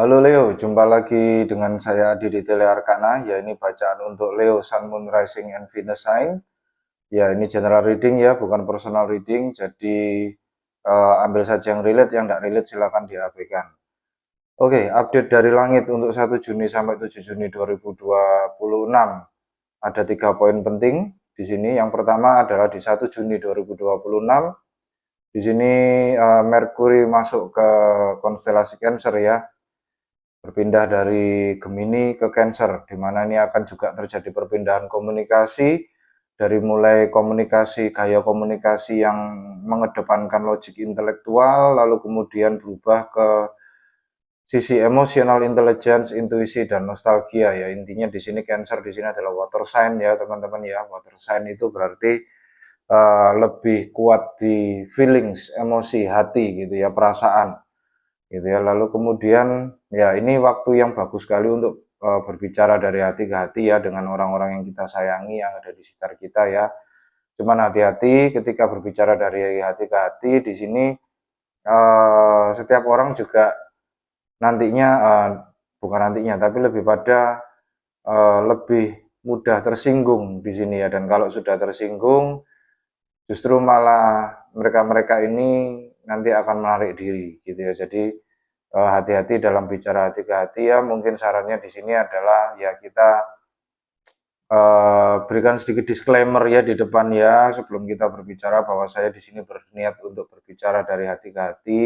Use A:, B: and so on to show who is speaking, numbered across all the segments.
A: Halo Leo, jumpa lagi dengan saya Adi di Telearkana. Ya, ini bacaan untuk Leo Sun Moon Rising and Venus Sign. Ya, ini general reading ya, bukan personal reading. Jadi ambil saja yang relate, yang tidak relate silakan diabaikan. Oke, update dari langit untuk 1 Juni sampai 7 Juni 2026. Ada 3 poin penting di sini. Yang pertama adalah di 1 Juni 2026. Di sini Merkuri masuk ke konstelasi Cancer ya, berpindah dari Gemini ke Cancer, di mana ini akan juga terjadi perpindahan komunikasi, dari mulai komunikasi, gaya komunikasi yang mengedepankan logik intelektual, lalu kemudian berubah ke sisi emosional intelligence, intuisi, dan nostalgia ya. Intinya di sini Cancer di sini adalah water sign ya teman-teman ya. Water sign itu berarti lebih kuat di feelings, emosi, hati gitu ya, perasaan gitu ya. Lalu kemudian ya ini waktu yang bagus sekali untuk berbicara dari hati ke hati ya dengan orang-orang yang kita sayangi yang ada di sekitar kita ya. Cuman hati-hati ketika berbicara dari hati ke hati di sini setiap orang juga nantinya bukan nantinya tapi lebih pada lebih mudah tersinggung di sini ya, dan kalau sudah tersinggung justru malah mereka-mereka ini nanti akan menarik diri gitu ya. Jadi hati-hati dalam bicara hati ke hati ya. Mungkin sarannya di sini adalah ya kita berikan sedikit disclaimer ya di depan ya sebelum kita berbicara bahwa saya di sini berniat untuk berbicara dari hati ke hati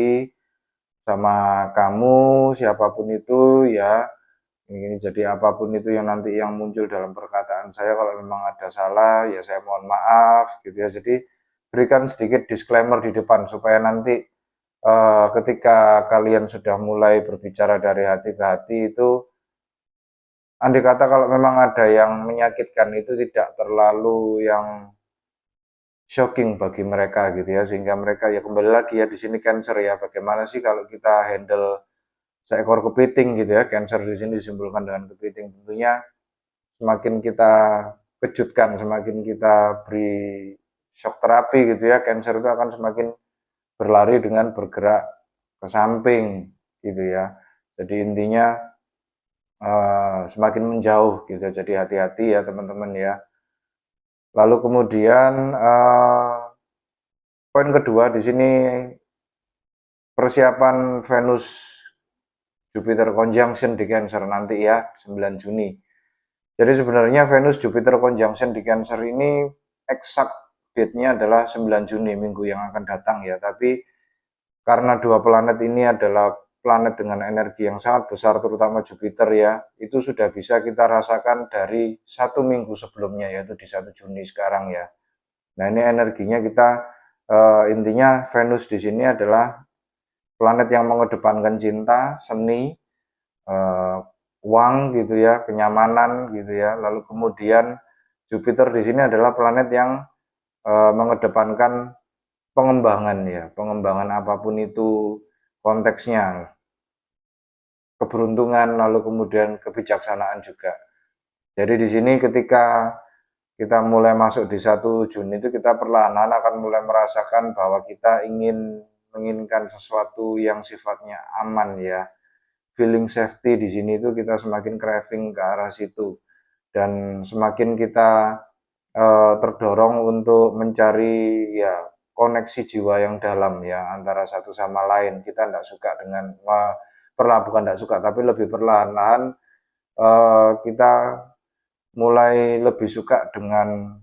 A: sama kamu siapapun itu ya. Ini jadi apapun itu yang nanti yang muncul dalam perkataan saya, kalau memang ada salah ya saya mohon maaf gitu ya. Jadi berikan sedikit disclaimer di depan supaya nanti ketika kalian sudah mulai berbicara dari hati ke hati itu, andai kata kalau memang ada yang menyakitkan itu tidak terlalu yang shocking bagi mereka gitu ya, sehingga mereka ya kembali lagi ya di sini Cancer ya, bagaimana sih kalau kita handle seekor kepiting gitu ya. Cancer di sini disimpulkan dengan kepiting, tentunya semakin kita kejutkan, semakin kita beri shock terapi gitu ya, Cancer itu akan semakin berlari dengan bergerak ke samping gitu ya. Jadi intinya semakin menjauh gitu. Jadi hati-hati ya teman-teman ya. Lalu kemudian poin kedua di sini persiapan Venus Jupiter conjunction di Cancer nanti ya 9 Juni. Jadi sebenarnya Venus Jupiter conjunction di Cancer ini eksak date-nya adalah 9 Juni minggu yang akan datang ya. Tapi karena dua planet ini adalah planet dengan energi yang sangat besar, terutama Jupiter ya, itu sudah bisa kita rasakan dari 1 minggu sebelumnya, yaitu di 1 Juni sekarang ya. Nah ini energinya kita intinya Venus di sini adalah planet yang mengedepankan cinta, seni, eh, uang gitu ya, kenyamanan gitu ya. Lalu kemudian Jupiter di sini adalah planet yang mengedepankan pengembangan ya, pengembangan apapun itu konteksnya, keberuntungan, lalu kemudian kebijaksanaan juga. Jadi di sini ketika kita mulai masuk di 1 Juni itu kita perlahan-lahan akan mulai merasakan bahwa kita menginginkan sesuatu yang sifatnya aman ya. Feeling safety di sini itu kita semakin craving ke arah situ, dan semakin kita terdorong untuk mencari ya koneksi jiwa yang dalam ya antara satu sama lain. Kita tidak suka dengan bukan tidak suka tapi lebih perlahan-lahan kita mulai lebih suka dengan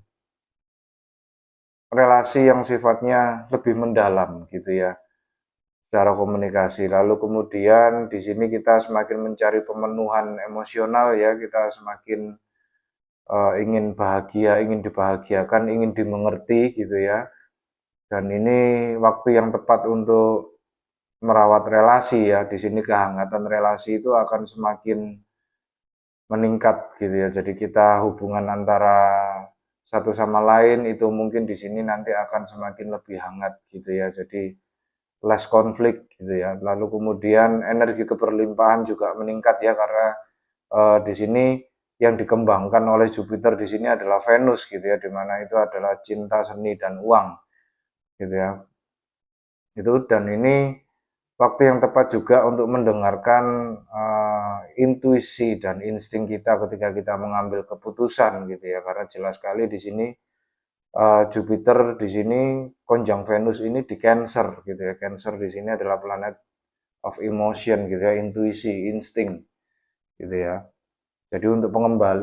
A: relasi yang sifatnya lebih mendalam gitu ya secara komunikasi. Lalu kemudian di sini kita semakin mencari pemenuhan emosional ya, kita semakin ingin bahagia, ingin dibahagiakan, ingin dimengerti gitu ya. Dan ini waktu yang tepat untuk merawat relasi ya. Di sini kehangatan relasi itu akan semakin meningkat gitu ya. Jadi kita hubungan antara satu sama lain itu mungkin di sini nanti akan semakin lebih hangat gitu ya. Jadi less konflik gitu ya. Lalu kemudian energi keberlimpahan juga meningkat ya, karena di sini yang dikembangkan oleh Jupiter di sini adalah Venus gitu ya, di mana itu adalah cinta, seni, dan uang gitu ya. Itu dan ini waktu yang tepat juga untuk mendengarkan intuisi dan insting kita ketika kita mengambil keputusan gitu ya, karena jelas sekali di sini Jupiter di sini konjung Venus ini di Cancer gitu ya. Cancer di sini adalah planet of emotion gitu ya, intuisi, insting gitu ya. Jadi untuk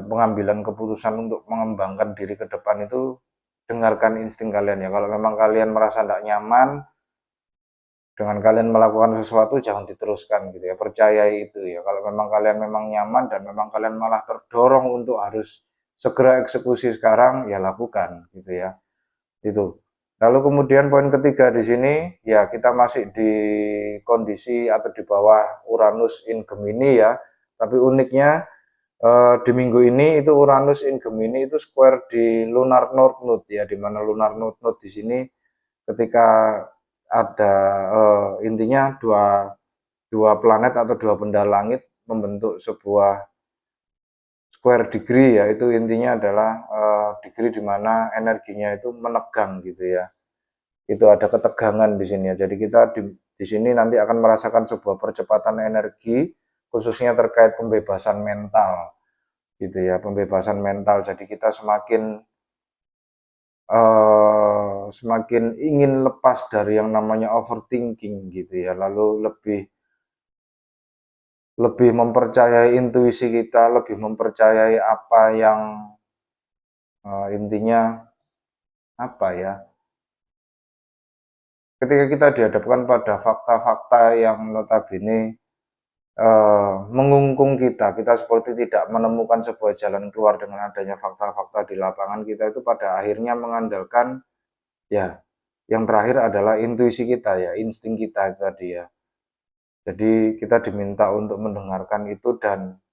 A: pengambilan keputusan untuk mengembangkan diri ke depan itu dengarkan insting kalian ya. Kalau memang kalian merasa tidak nyaman dengan kalian melakukan sesuatu, jangan diteruskan gitu ya. Percayai itu ya. Kalau memang kalian memang nyaman dan memang kalian malah terdorong untuk harus segera eksekusi sekarang, ya lakukan gitu ya. Itu. Lalu kemudian poin ketiga di sini ya, kita masih di kondisi atau di bawah Uranus in Gemini ya. Tapi uniknya di minggu ini itu Uranus in Gemini itu square di lunar north node ya, di mana lunar north node di sini ketika ada intinya dua planet atau dua benda langit membentuk sebuah square degree ya, itu intinya adalah degree di mana energinya itu menegang gitu ya. Itu ada ketegangan di sini ya. Jadi kita di sini nanti akan merasakan sebuah percepatan energi khususnya terkait pembebasan mental gitu ya, pembebasan mental. Jadi kita semakin ingin lepas dari yang namanya overthinking gitu ya, lalu lebih mempercayai intuisi kita, lebih mempercayai apa yang intinya apa ya, ketika kita dihadapkan pada fakta-fakta yang notabene mengungkung kita seperti tidak menemukan sebuah jalan keluar dengan adanya fakta-fakta di lapangan, kita itu pada akhirnya mengandalkan ya, yang terakhir adalah intuisi kita ya, insting kita itu tadi ya. Jadi kita diminta untuk mendengarkan itu dan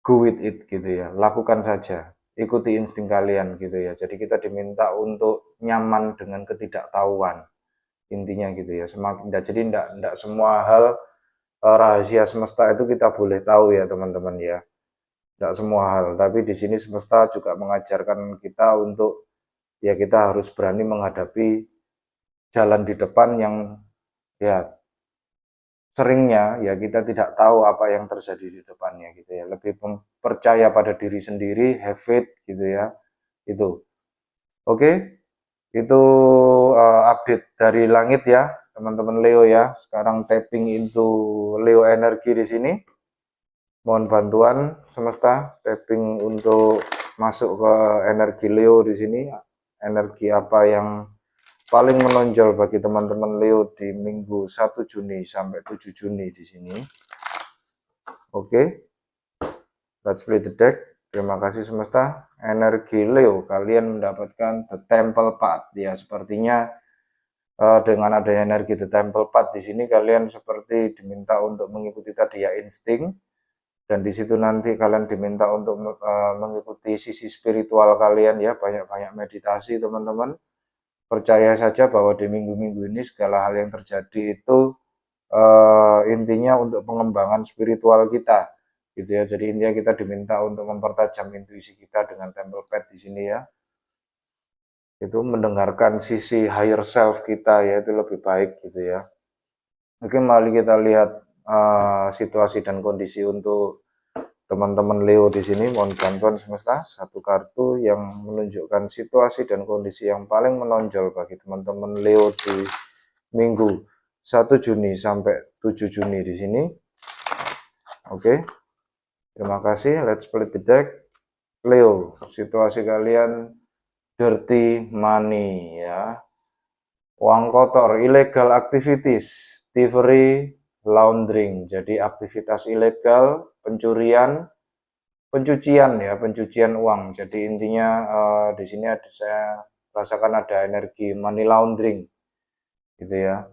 A: go with it gitu ya, lakukan saja, ikuti insting kalian gitu ya. Jadi kita diminta untuk nyaman dengan ketidaktahuan, intinya gitu ya. Jadi enggak semua hal rahasia semesta itu kita boleh tahu ya teman-teman ya. Enggak semua hal, tapi di sini semesta juga mengajarkan kita untuk ya, kita harus berani menghadapi jalan di depan yang ya seringnya ya kita tidak tahu apa yang terjadi di depannya gitu ya. Lebih percaya pada diri sendiri, have faith gitu ya. Itu. Oke, itu update dari langit ya, teman-teman Leo ya. Sekarang tapping into Leo energi di sini. Mohon bantuan semesta tapping untuk masuk ke energi Leo di sini. Energi apa yang paling menonjol bagi teman-teman Leo di minggu 1 Juni sampai 7 Juni di sini. Oke. Let's play the deck. Terima kasih semesta. Energi Leo, kalian mendapatkan The Temple Path ya. Sepertinya dengan adanya energi The Temple Path di sini, kalian seperti diminta untuk mengikuti tadi ya, insting. Dan di situ nanti kalian diminta untuk mengikuti sisi spiritual kalian ya, banyak-banyak meditasi teman-teman. Percaya saja bahwa di minggu-minggu ini segala hal yang terjadi itu intinya untuk pengembangan spiritual kita gitu ya. Jadi intinya kita diminta untuk mempertajam intuisi kita dengan Temple Path di sini ya. Itu mendengarkan sisi higher self kita ya, itu lebih baik gitu ya. Oke, mari kita lihat situasi dan kondisi untuk teman-teman Leo di sini. Mohon bantuan semesta, satu kartu yang menunjukkan situasi dan kondisi yang paling menonjol bagi teman-teman Leo di minggu 1 Juni sampai 7 Juni di sini. Oke. Terima kasih. Let's split the deck. Leo, situasi kalian dirty money ya. Uang kotor, illegal activities, thievery, laundering. Jadi aktivitas ilegal, pencurian, pencucian ya, pencucian uang. Jadi intinya di sini saya rasakan ada energi money laundering gitu ya.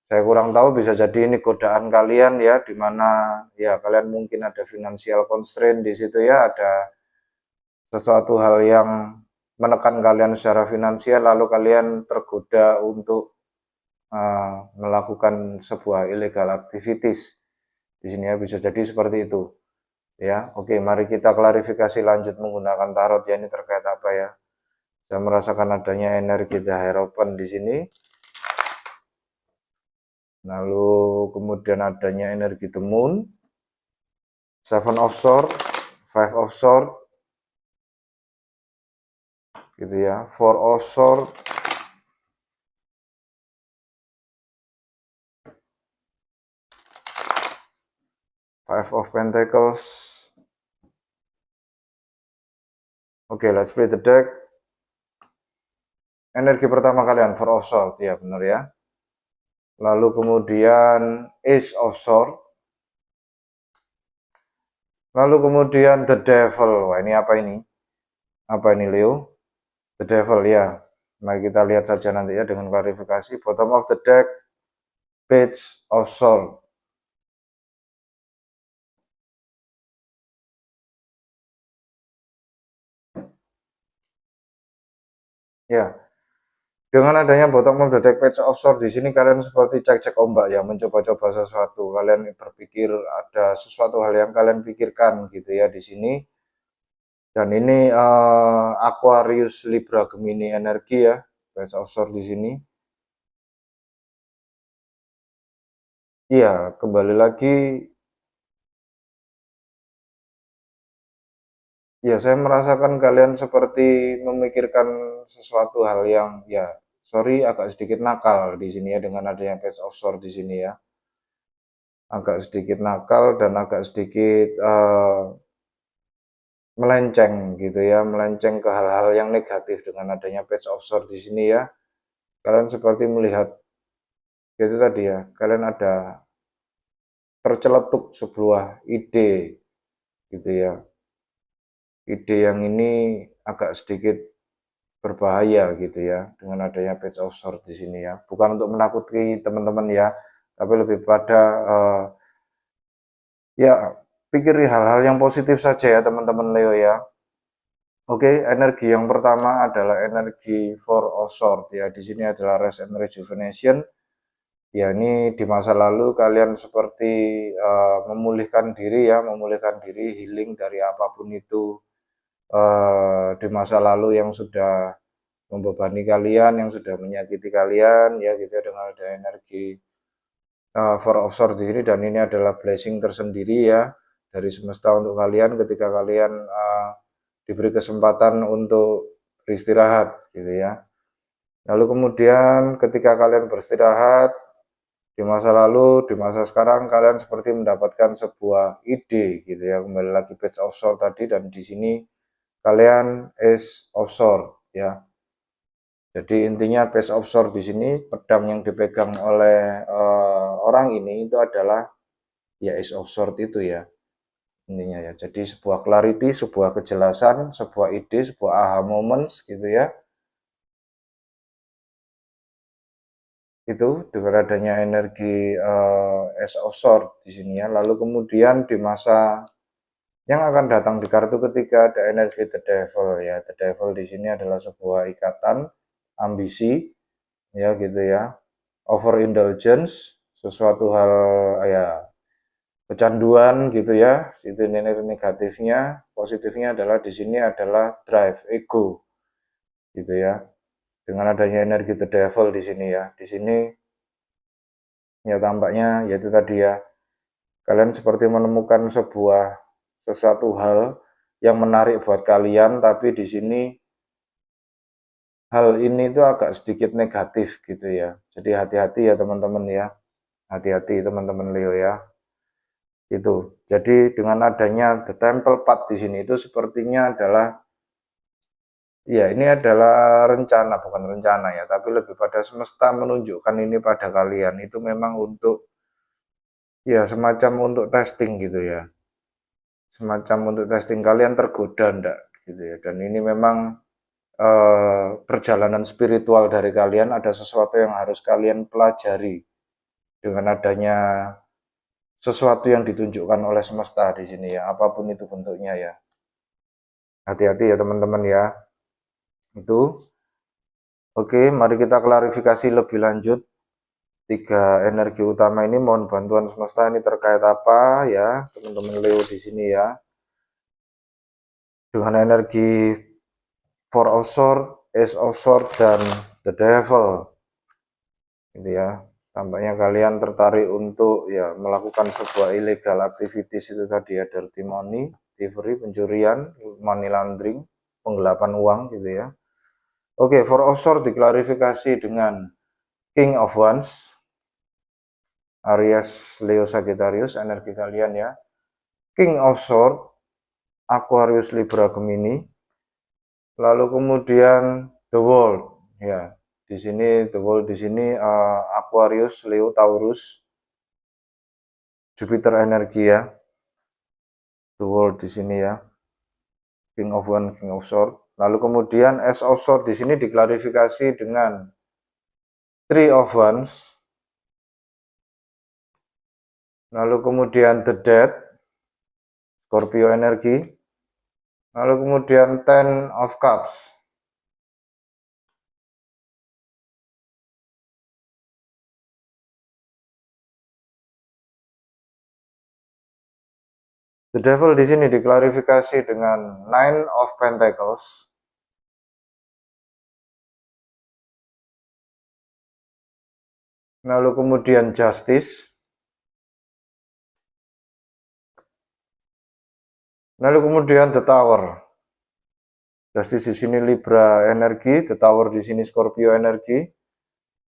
A: Saya kurang tahu, bisa jadi ini godaan kalian ya, di mana ya kalian mungkin ada financial constraint di situ ya, ada sesuatu hal yang menekan kalian secara finansial, lalu kalian tergoda untuk melakukan sebuah illegal activities di sini ya, bisa jadi seperti itu ya. Oke, mari kita klarifikasi lanjut menggunakan tarot ya, ini terkait apa ya. Saya merasakan adanya energi The Hierophant di sini. Lalu kemudian adanya energi the moon, 7 of sword, 5 of sword, gitu ya, 4 of sword, Five of Pentacles. Oke, let's play the deck. Energi pertama kalian, Four of Swords, ya benar ya. Lalu kemudian Ace of Swords. Lalu kemudian The Devil. Wah, ini apa ini? Apa ini, Leo? The Devil, ya. Mari kita lihat saja nanti ya dengan klarifikasi. Bottom of the deck, Page of Swords. Ya, dengan adanya bottom of the deck Page of Swords di sini kalian seperti cek-cek ombak ya, mencoba-coba sesuatu. Kalian berpikir ada sesuatu hal yang kalian pikirkan gitu ya di sini. Dan ini Aquarius Libra Gemini energi ya, Page of Swords di sini. Iya, kembali lagi. Ya, saya merasakan kalian seperti memikirkan sesuatu hal yang ya, sorry agak sedikit nakal di sini ya dengan adanya Page of Swords di sini ya. Agak sedikit nakal dan agak sedikit melenceng gitu ya, melenceng ke hal-hal yang negatif dengan adanya Page of Swords di sini ya. Kalian seperti melihat itu tadi ya, kalian ada terceletuk sebuah ide gitu ya. Ide yang ini agak sedikit berbahaya gitu ya dengan adanya Page of Swords di sini ya. Bukan untuk menakuti teman-teman ya, tapi lebih pada ya pikiri hal-hal yang positif saja ya teman-teman Leo ya. Oke, energi yang pertama adalah energi Four of Swords ya. Di sini adalah Rest and Rejuvenation. Ya, ini di masa lalu kalian seperti memulihkan diri ya, memulihkan diri, healing dari apapun itu di masa lalu yang sudah membebani kalian, yang sudah menyakiti kalian ya gitu ya, dengan ada energi Four of Swords di sini. Dan ini adalah blessing tersendiri ya dari semesta untuk kalian ketika kalian diberi kesempatan untuk beristirahat gitu ya. Lalu kemudian ketika kalian beristirahat di masa lalu, di masa sekarang kalian seperti mendapatkan sebuah ide gitu ya. Kembali lagi Page of Swords tadi, dan di sini kalian Ace of Swords ya. Jadi intinya Page of Swords di sini, pedang yang dipegang oleh orang ini itu adalah ya Ace of Swords itu ya. Intinya ya. Jadi sebuah clarity, sebuah kejelasan, sebuah ide, sebuah aha moments gitu ya. Itu dengan adanya energi Ace of Swords di sini ya. Lalu kemudian di masa yang akan datang di kartu ketiga ada energi The Devil ya. The Devil di sini adalah sebuah ikatan, ambisi ya gitu ya. Overindulgence, sesuatu hal ya kecanduan gitu ya. Itu energi negatifnya. Positifnya adalah di sini adalah drive, ego gitu ya. Dengan adanya energi The Devil di sini ya. Di sini ya tampaknya yaitu tadi ya, kalian seperti menemukan sebuah sesuatu hal yang menarik buat kalian, tapi di sini hal ini tuh agak sedikit negatif gitu ya. Jadi hati-hati ya teman-teman ya. Hati-hati teman-teman Leo ya. Itu. Jadi dengan adanya The Temple Path di sini itu sepertinya adalah ya ini adalah rencana, bukan rencana ya, tapi lebih pada semesta menunjukkan ini pada kalian. Itu memang untuk ya semacam untuk testing gitu ya. Semacam untuk testing kalian tergoda enggak gitu ya. Dan ini memang perjalanan spiritual dari kalian, ada sesuatu yang harus kalian pelajari dengan adanya sesuatu yang ditunjukkan oleh semesta di sini ya, apapun itu bentuknya ya. Hati-hati ya teman-teman ya. Itu. Oke, mari kita klarifikasi lebih lanjut. Tiga energi utama ini mohon bantuan semesta ini terkait apa ya, teman-teman Leo di sini ya. Dengan energi Four of Swords, Ace of Swords, dan The Devil gitu ya. Tampaknya kalian tertarik untuk ya melakukan sebuah illegal activities itu tadi ya, dirty money, thievery, pencurian, money laundering, penggelapan uang gitu ya. Oke, for offshore diklarifikasi dengan King of Wands, Aries, Leo, Sagittarius, energi kalian ya. King of Swords, Aquarius, Libra, Gemini. Lalu kemudian The World ya. Di sini The World di sini Aquarius, Leo, Taurus, Jupiter energi ya. The World di sini ya. King of Wands, King of Swords. Lalu kemudian Ace of Swords di sini diklarifikasi dengan Three of Wands. Lalu kemudian The Death, Scorpio energi. Lalu kemudian Ten of Cups. The Devil di sini diklarifikasi dengan Nine of Pentacles. Lalu kemudian Justice. Lalu kemudian The Tower. Justice di sini Libra energi, The Tower di sini Scorpio energi,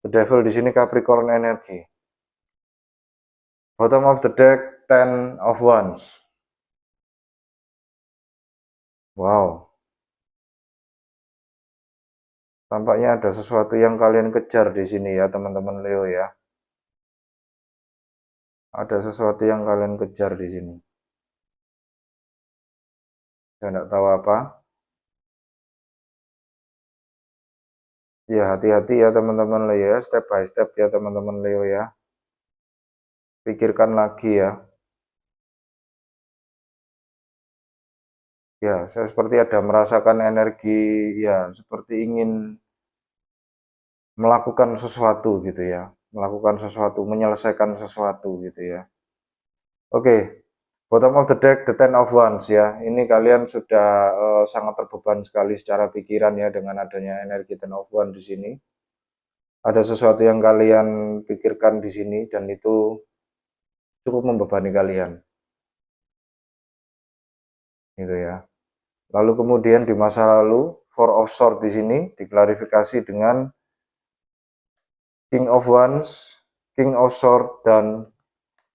A: The Devil di sini Capricorn energi. Bottom of the deck, Ten of Wands. Wow. Tampaknya ada sesuatu yang kalian kejar di sini ya, teman-teman Leo ya. Ada sesuatu yang kalian kejar di sini. Saya tidak tahu apa. Ya, hati-hati ya teman-teman Leo ya, step by step ya teman-teman Leo ya. Pikirkan lagi ya. Ya, saya seperti ada merasakan energi ya, seperti ingin melakukan sesuatu gitu ya. Melakukan sesuatu, menyelesaikan sesuatu gitu ya. Oke, bottom of the deck, the Ten of Wands ya. Ini kalian sudah sangat terbeban sekali secara pikiran ya dengan adanya energi Ten of Wands di sini. Ada sesuatu yang kalian pikirkan di sini dan itu cukup membebani kalian. Gitu ya. Lalu kemudian di masa lalu, Four of Swords di sini diklarifikasi dengan King of Wands, King of Swords dan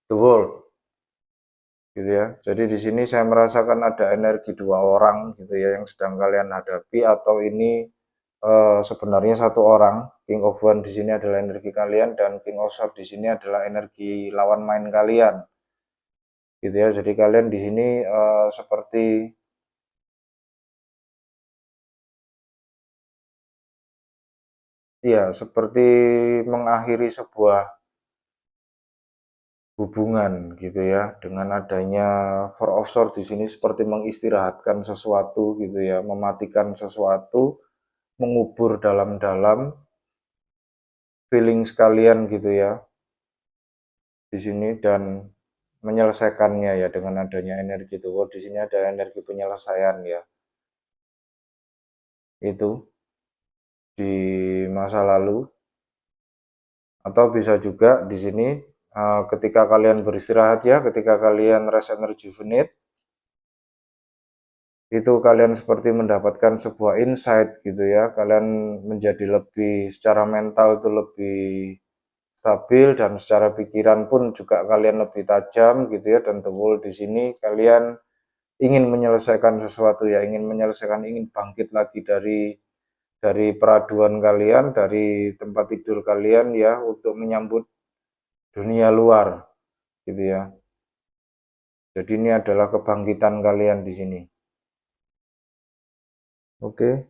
A: The World. Gitu ya. Jadi di sini saya merasakan ada energi dua orang gitu ya yang sedang kalian hadapi, atau ini sebenarnya satu orang. King of Wands di sini adalah energi kalian dan King of Swords di sini adalah energi lawan main kalian. Gitu ya. Jadi kalian di sini seperti ya, seperti mengakhiri sebuah hubungan gitu ya, dengan adanya Four of Swords di sini seperti mengistirahatkan sesuatu gitu ya, mematikan sesuatu, mengubur dalam-dalam feeling sekalian gitu ya di sini dan menyelesaikannya ya dengan adanya energi itu. Oh, di sini ada energi penyelesaian ya. Itu di masa lalu, atau bisa juga di sini ketika kalian beristirahat ya, ketika kalian rest and rejuvenate, itu kalian seperti mendapatkan sebuah insight gitu ya, kalian menjadi lebih secara mental itu lebih stabil dan secara pikiran pun juga kalian lebih tajam gitu ya. Dan The World di sini kalian ingin menyelesaikan sesuatu ya, ingin menyelesaikan, ingin bangkit lagi dari peraduan kalian, dari tempat tidur kalian ya, untuk menyambut dunia luar gitu ya. Jadi ini adalah kebangkitan kalian di sini. Oke.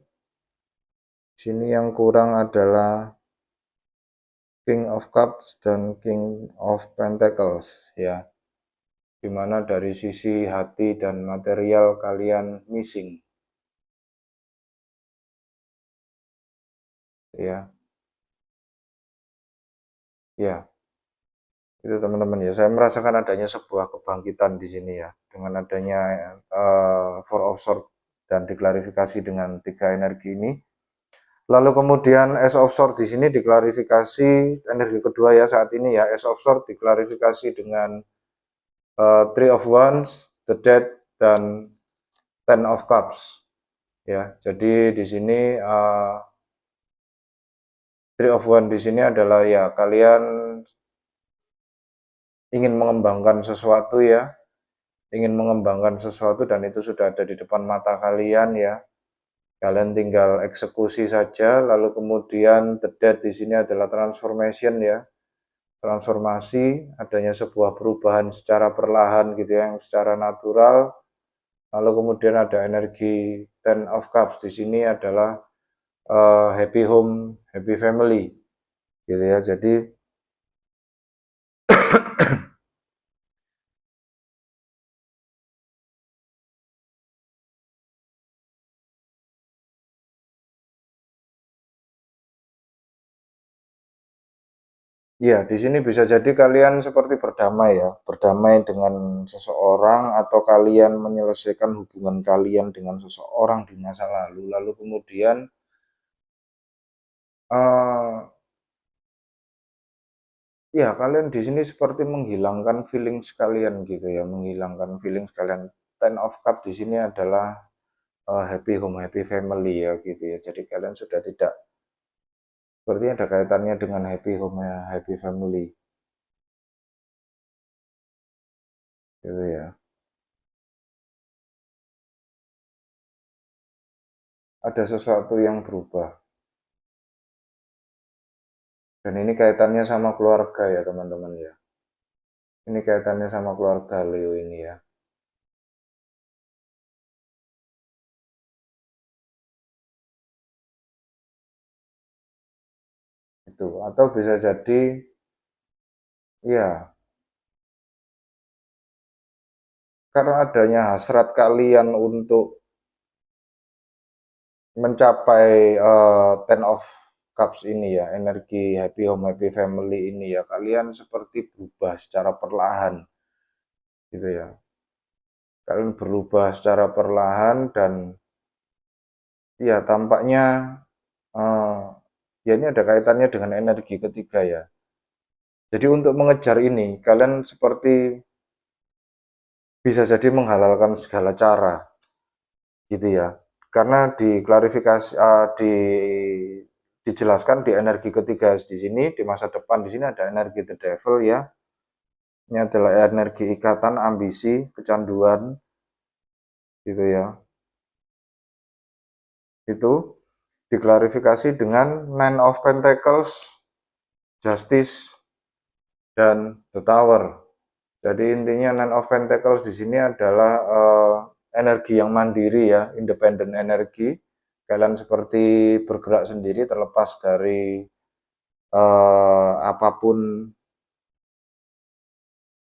A: Sini yang kurang adalah King of Cups dan King of Pentacles ya. Dimana dari sisi hati dan material kalian missing. Ya. Ya. Itu teman-teman ya. Saya merasakan adanya sebuah kebangkitan di sini ya. Dengan adanya Four of Swords dan diklarifikasi dengan tiga energi ini. Lalu kemudian Ace of Swords di sini diklarifikasi energi kedua ya saat ini ya. Ace of Swords diklarifikasi dengan Three of Wands, The Death, dan Ten of Cups. Ya, jadi di sini Three of Wands di sini adalah ya kalian ingin mengembangkan sesuatu ya, ingin mengembangkan sesuatu dan itu sudah ada di depan mata kalian ya. Kalian tinggal eksekusi saja. Lalu kemudian the death di sini adalah transformation ya. Transformasi, adanya sebuah perubahan secara perlahan gitu ya, yang secara natural. Lalu kemudian ada energi Ten of Cups di sini adalah happy home, happy family gitu ya. Jadi ya, di sini bisa jadi kalian seperti berdamai ya, berdamai dengan seseorang atau kalian menyelesaikan hubungan kalian dengan seseorang di masa lalu. Lalu kemudian ya kalian di sini seperti menghilangkan feelings kalian gitu ya, menghilangkan feelings kalian. Ten of Cup di sini adalah happy home, happy family ya gitu ya. Jadi kalian sudah tidak sepertinya ada kaitannya dengan happy home ya, happy family gitu ya. Ada sesuatu yang berubah. Dan ini kaitannya sama keluarga ya teman-teman ya. Ini kaitannya sama keluarga Leo ini ya. Itu atau bisa jadi ya karena adanya hasrat kalian untuk mencapai Ten of Cups ini ya, energi happy home, happy family ini ya, kalian seperti berubah secara perlahan gitu ya. Kalian berubah secara perlahan dan ya tampaknya eh, ya ini ada kaitannya dengan energi ketiga ya. Jadi untuk mengejar ini, kalian seperti bisa jadi menghalalkan segala cara gitu ya. Karena diklarifikasi dijelaskan di energi ketiga di sini di masa depan di sini ada energi the devil ya. Ini adalah energi ikatan, ambisi, kecanduan gitu ya. Itu diklarifikasi dengan Nine of Pentacles, Justice, dan The Tower. Jadi intinya Nine of Pentacles di sini adalah energi yang mandiri ya, independen energi. Kalian seperti bergerak sendiri terlepas dari apapun,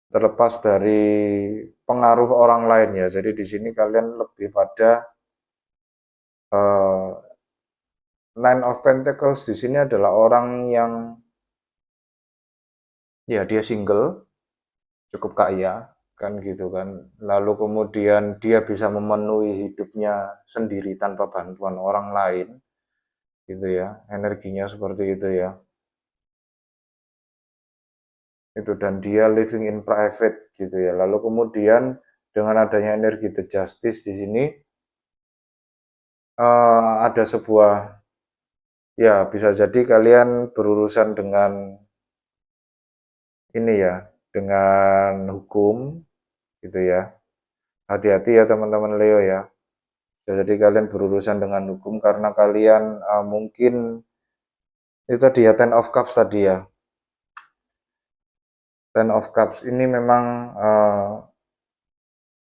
A: terlepas dari pengaruh orang lain ya. Jadi di sini kalian lebih pada uh, Nine of Pentacles di sini adalah orang yang ya dia single, cukup kaya kan gitu kan. Lalu kemudian dia bisa memenuhi hidupnya sendiri tanpa bantuan orang lain gitu ya. Energinya seperti itu ya. Itu dan dia living in private gitu ya. Lalu kemudian dengan adanya energi the justice di sini ada sebuah ya bisa jadi kalian berurusan dengan ini ya, dengan hukum gitu ya. Hati-hati ya teman-teman Leo ya. Jadi kalian berurusan dengan hukum karena kalian mungkin itu tadi ya Ten of Cups tadi ya. Ten of Cups ini memang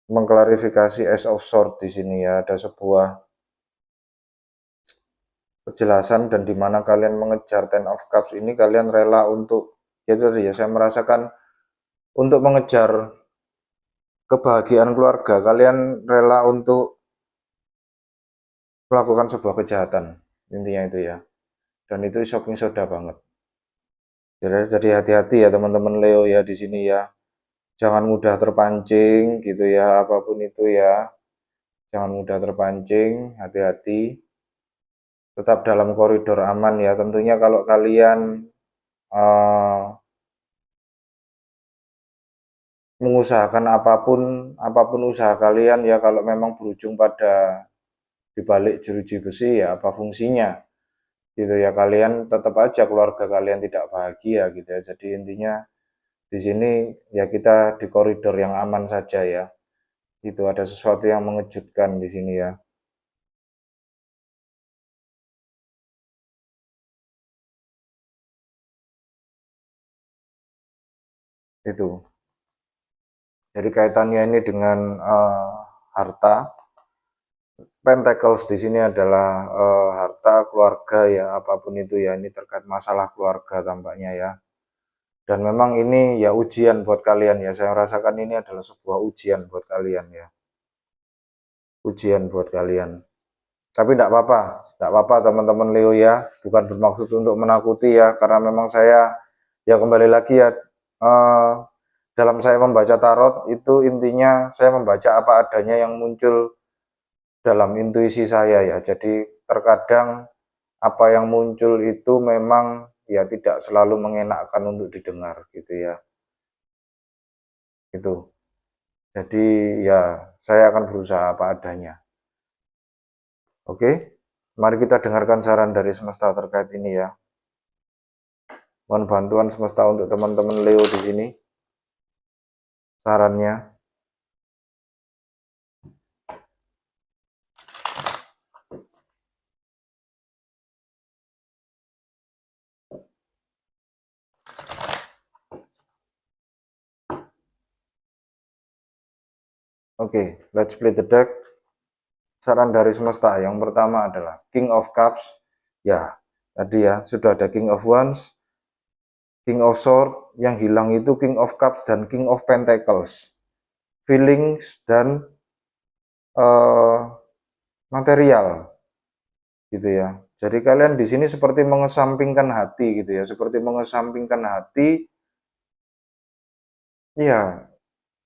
A: mengklarifikasi Ace of Swords di sini ya. Ada sebuah kejelasan dan di mana kalian mengejar Ten of Cups ini kalian rela untuk ya tadi ya saya merasakan untuk mengejar kebahagiaan keluarga kalian rela untuk melakukan sebuah kejahatan intinya itu ya dan itu shocking soda banget jadi hati-hati ya teman-teman Leo ya di sini ya jangan mudah terpancing gitu ya apapun itu ya jangan mudah terpancing hati-hati tetap dalam koridor aman ya. Tentunya kalau kalian uh, mengusahakan apapun usaha kalian ya, kalau memang berujung pada dibalik jeruji besi ya apa fungsinya gitu ya, kalian tetap aja keluarga kalian tidak bahagia gitu ya. Jadi intinya di sini ya kita di koridor yang aman saja ya. Itu ada sesuatu yang mengejutkan di sini ya. Itu. Jadi kaitannya ini dengan harta. Pentacles di sini adalah harta keluarga ya, apapun itu ya, ini terkait masalah keluarga tampaknya ya. Dan memang ini ya ujian buat kalian ya, saya rasakan ini adalah sebuah ujian buat kalian ya, ujian buat kalian. Tapi tidak apa-apa teman-teman Leo ya, bukan bermaksud untuk menakuti ya, karena memang saya ya kembali lagi ya, eh, dalam saya membaca tarot itu intinya saya membaca apa adanya yang muncul dalam intuisi saya ya. Jadi terkadang apa yang muncul itu memang ya tidak selalu mengenakkan untuk didengar gitu ya. Itu. Jadi ya saya akan berusaha apa adanya. Oke. Mari kita dengarkan saran dari semesta terkait ini ya. Mohon bantuan semesta untuk teman-teman Leo di sini. Sarannya. Oke, let's play the deck. Saran dari semesta yang pertama adalah King of Cups. Ya, tadi ya sudah ada King of Wands, King of Swords, yang hilang itu King of Cups dan King of Pentacles. Feelings dan material gitu ya. Jadi kalian di sini seperti mengesampingkan hati gitu ya, seperti mengesampingkan hati ya,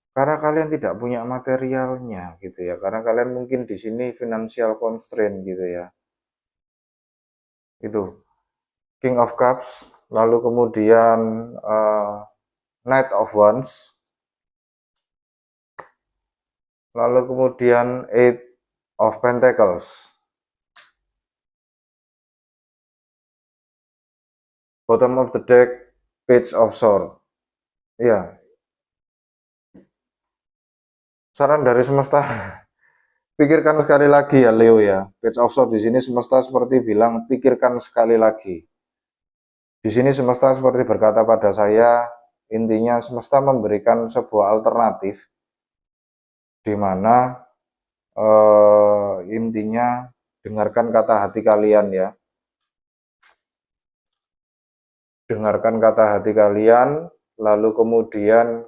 A: karena kalian tidak punya materialnya gitu ya. Karena kalian mungkin di sini financial constraint gitu ya. Itu King of Cups, lalu kemudian Knight of Wands, lalu kemudian Eight of Pentacles, bottom of the deck Page of Swords. Ya, saran dari semesta, pikirkan sekali lagi ya Leo ya. Page of Swords di sini semesta seperti bilang pikirkan sekali lagi. Di sini semesta seperti berkata pada saya, intinya semesta memberikan sebuah alternatif di mana intinya dengarkan kata hati kalian ya. Dengarkan kata hati kalian, lalu kemudian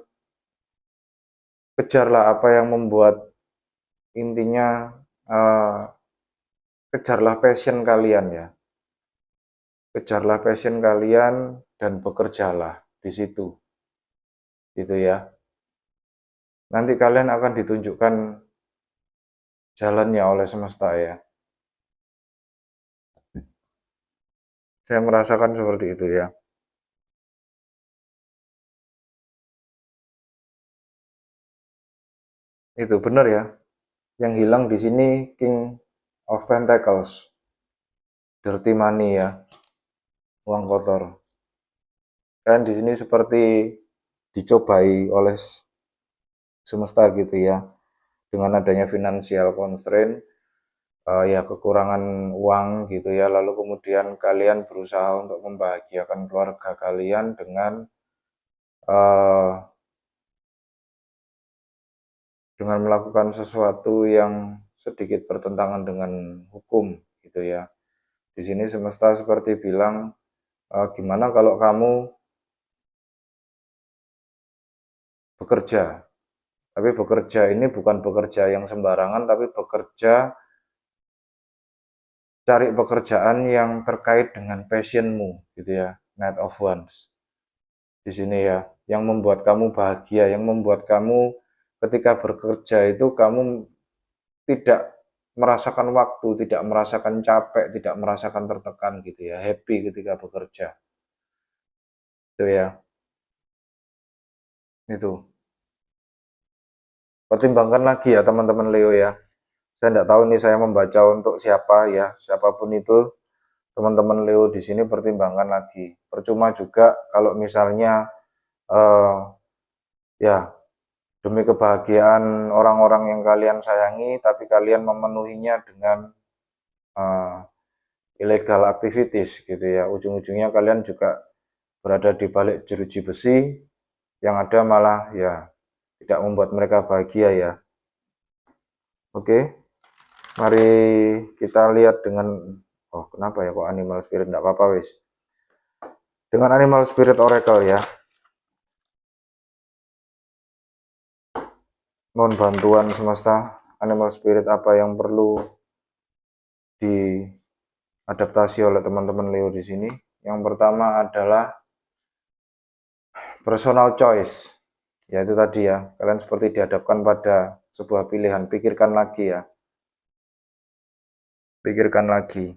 A: kejarlah apa yang membuat intinya kejarlah passion kalian ya. Kejarlah passion kalian dan bekerjalah di situ. Gitu ya. Nanti kalian akan ditunjukkan jalannya oleh semesta ya. Saya merasakan seperti itu ya. Itu benar ya. Yang hilang di sini King of Pentacles. Dirty money ya. Uang kotor. Dan di sini seperti dicobai oleh semesta gitu ya. Dengan adanya financial constraint, ya kekurangan uang gitu ya, lalu kemudian kalian berusaha untuk membahagiakan keluarga kalian uh, dengan melakukan sesuatu yang sedikit bertentangan dengan hukum gitu ya. Di sini semesta seperti bilang, gimana kalau kamu bekerja, tapi bekerja ini bukan bekerja yang sembarangan, tapi bekerja, cari pekerjaan yang terkait dengan passionmu gitu ya. Knight of Wands di sini ya, yang membuat kamu bahagia, yang membuat kamu ketika bekerja itu kamu tidak merasakan waktu, tidak merasakan capek, tidak merasakan tertekan gitu ya, happy ketika bekerja. Itu ya, itu. Pertimbangkan lagi ya teman-teman Leo ya. Saya tidak tahu nih saya membaca untuk siapa ya, siapapun itu, teman-teman Leo di sini pertimbangkan lagi. Percuma juga kalau misalnya eh, ya demi kebahagiaan orang-orang yang kalian sayangi, tapi kalian memenuhinya dengan eh, illegal activities gitu ya. Ujung-ujungnya kalian juga berada di balik jeruji besi, yang ada malah ya tidak membuat mereka bahagia ya. Oke, mari kita lihat dengan, oh kenapa ya kok animal spirit, enggak apa-apa wis. Dengan animal spirit oracle ya. Mohon bantuan semesta, animal spirit apa yang perlu diadaptasi oleh teman-teman Leo di sini. Yang pertama adalah personal choice. Ya itu tadi ya, kalian seperti dihadapkan pada sebuah pilihan, pikirkan lagi ya. Pikirkan lagi.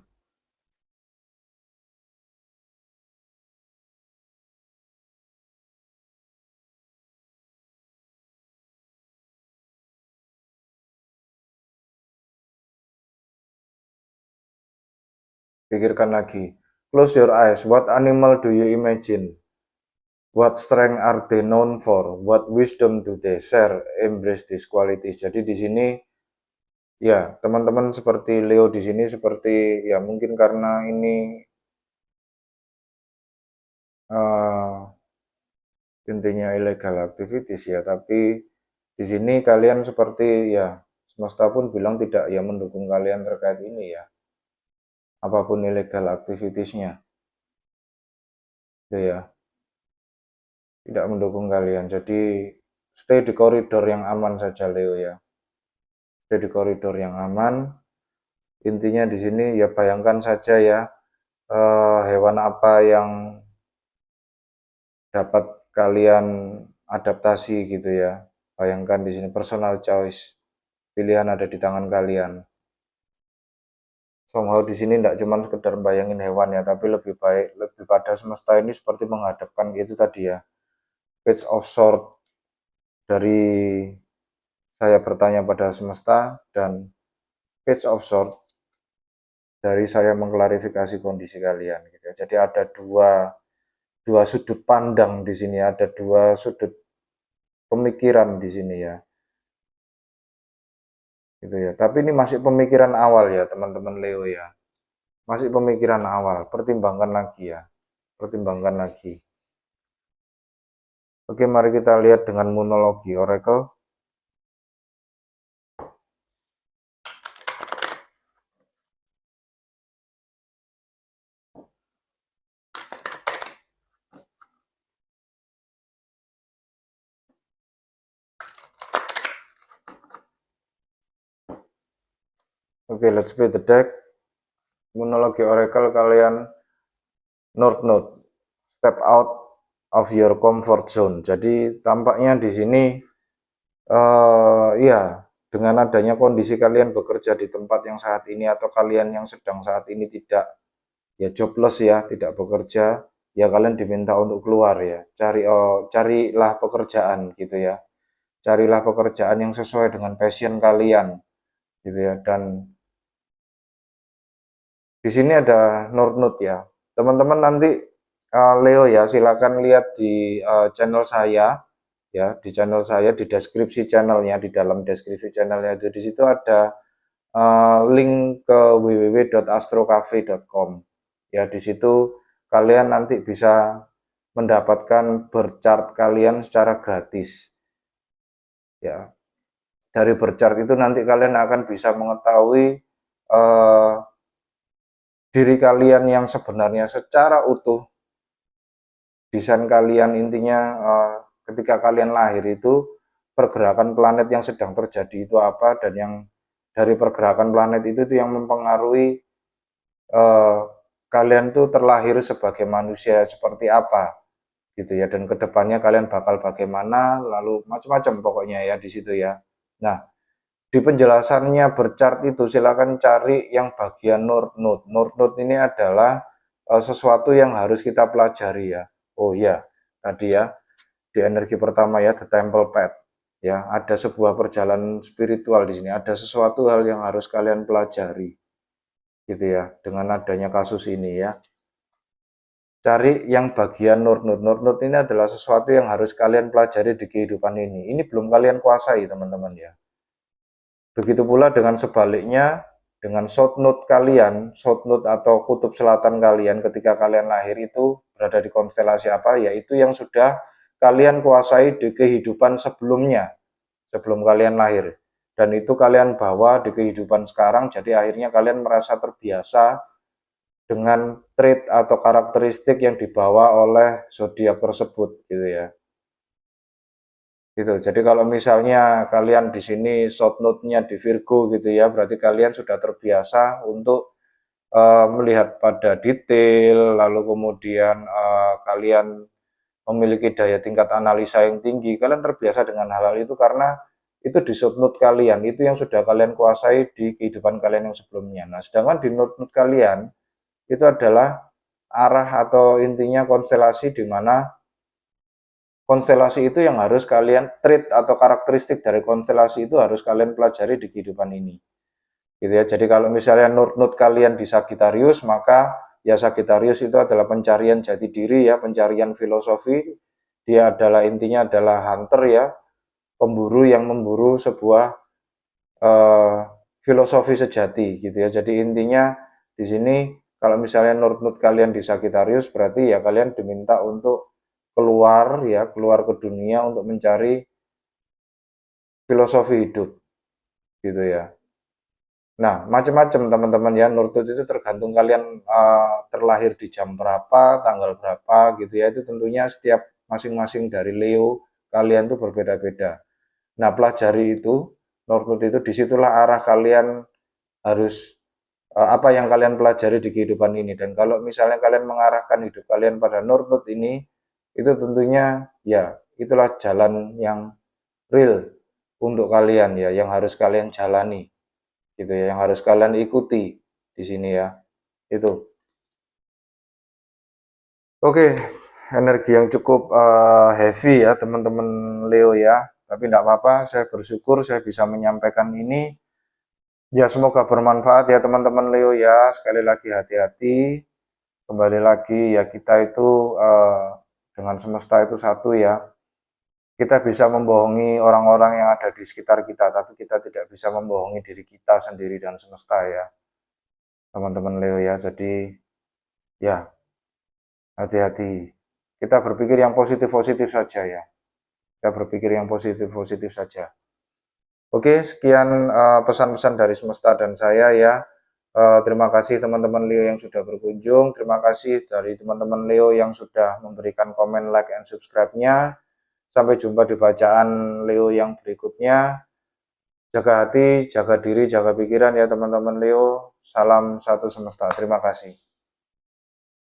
A: Pikirkan lagi. Close your eyes. What animal do you imagine? What strength are they known for? What wisdom do they share? Embrace these qualities. Jadi di sini ya teman-teman seperti Leo di sini seperti ya mungkin karena ini intinya illegal activities ya, tapi di sini kalian seperti ya semesta pun bilang tidak ya mendukung kalian terkait ini ya, apapun illegal activitiesnya itu ya, tidak mendukung kalian. Jadi stay di koridor yang aman saja Leo ya, stay di koridor yang aman. Intinya di sini ya bayangkan saja ya, hewan apa yang dapat kalian adaptasi gitu ya. Bayangkan di sini personal choice, pilihan ada di tangan kalian. Somehow di sini tidak cuma sekedar bayangin hewan ya, tapi lebih baik, lebih pada semesta ini seperti menghadapkan itu tadi ya, page of sword dari saya bertanya pada semesta dan page of sword dari saya mengklarifikasi kondisi kalian gitu ya. Jadi ada dua sudut pandang di sini, ada dua sudut pemikiran di sini ya. Gitu ya. Tapi ini masih pemikiran awal ya, teman-teman Leo ya. Masih pemikiran awal, pertimbangkan lagi ya. Pertimbangkan lagi. Oke, mari kita lihat dengan monologi Oracle. Oke, let's play the deck. Monologi Oracle kalian North Node, step out of your comfort zone. Jadi tampaknya di sini ya dengan adanya kondisi kalian bekerja di tempat yang saat ini atau kalian yang sedang saat ini tidak ya jobless ya, tidak bekerja, ya kalian diminta untuk keluar ya. Carilah pekerjaan gitu ya. Carilah pekerjaan yang sesuai dengan passion kalian gitu ya. Dan di sini ada North Node ya. Teman-teman nanti Leo ya, silakan lihat di channel saya ya, di channel saya di deskripsi channelnya, di dalam deskripsi channelnya itu di situ ada link ke www.astrocafe.com. Ya, di situ kalian nanti bisa mendapatkan berchart kalian secara gratis. Ya, dari berchart itu nanti kalian akan bisa mengetahui eh, diri kalian yang sebenarnya secara utuh, desain kalian intinya ketika kalian lahir itu pergerakan planet yang sedang terjadi itu apa, dan yang dari pergerakan planet itu tuh yang mempengaruhi eh, kalian tuh terlahir sebagai manusia seperti apa gitu ya, dan kedepannya kalian bakal bagaimana, lalu macam-macam pokoknya ya di situ ya. Nah, di penjelasannya berchart itu silakan cari yang bagian node node. Node node ini adalah sesuatu yang harus kita pelajari ya. Oh ya, tadi ya di energi pertama ya, the temple path. Ya, ada sebuah perjalanan spiritual di sini, ada sesuatu hal yang harus kalian pelajari. Gitu ya, dengan adanya kasus ini ya. Cari yang bagian nurut. Nurut ini adalah sesuatu yang harus kalian pelajari di kehidupan ini. Ini belum kalian kuasai, teman-teman ya. Begitu pula dengan sebaliknya, dengan south node kalian, south node atau kutub selatan kalian ketika kalian lahir itu berada di konstelasi apa? Yaitu yang sudah kalian kuasai di kehidupan sebelumnya, sebelum kalian lahir. Dan itu kalian bawa di kehidupan sekarang, jadi akhirnya kalian merasa terbiasa dengan trait atau karakteristik yang dibawa oleh zodiak tersebut gitu ya. Gitu. Jadi kalau misalnya kalian di sini south node-nya di Virgo gitu ya, berarti kalian sudah terbiasa untuk melihat pada detail, lalu kemudian kalian memiliki daya tingkat analisa yang tinggi. Kalian terbiasa dengan hal-hal itu karena itu di south node kalian, itu yang sudah kalian kuasai di kehidupan kalian yang sebelumnya. Nah, sedangkan di node kalian itu adalah arah atau intinya konstelasi di mana konstelasi itu yang harus kalian treat atau karakteristik dari konstelasi itu harus kalian pelajari di kehidupan ini. Gitu ya. Jadi kalau misalnya node kalian di Sagittarius, maka ya Sagittarius itu adalah pencarian jati diri ya, pencarian filosofi. Dia adalah intinya adalah hunter ya, pemburu yang memburu sebuah filosofi sejati gitu ya. Jadi intinya di sini kalau misalnya node kalian di Sagittarius berarti ya kalian diminta untuk keluar ya, keluar ke dunia untuk mencari filosofi hidup gitu ya. Nah, macam-macam teman-teman ya, nurtut itu tergantung kalian terlahir di jam berapa, tanggal berapa gitu ya. Itu tentunya setiap masing-masing dari Leo kalian tuh berbeda-beda. Nah, pelajari itu, nurtut itu disitulah arah kalian harus apa yang kalian pelajari di kehidupan ini. Dan kalau misalnya kalian mengarahkan hidup kalian pada nurtut ini, itu tentunya ya itulah jalan yang real untuk kalian ya, yang harus kalian jalani gitu ya, yang harus kalian ikuti di sini ya. Itu. Oke, energi yang cukup heavy ya teman-teman Leo ya. Tapi tidak apa-apa, saya bersyukur saya bisa menyampaikan ini. Ya semoga bermanfaat ya teman-teman Leo ya. Sekali lagi hati-hati. Kembali lagi ya kita itu dengan semesta itu satu ya. Kita bisa membohongi orang-orang yang ada di sekitar kita, tapi kita tidak bisa membohongi diri kita sendiri dan semesta ya, teman-teman Leo ya. Jadi ya hati-hati. Kita berpikir yang positif-positif saja ya. Kita berpikir yang positif-positif saja. Oke, sekian pesan-pesan dari semesta dan saya ya. Terima kasih teman-teman Leo yang sudah berkunjung. Terima kasih dari teman-teman Leo yang sudah memberikan komen, like, and subscribe-nya. Sampai jumpa di bacaan Leo yang berikutnya. Jaga hati, jaga diri, jaga pikiran ya teman-teman Leo. Salam satu semesta. Terima kasih.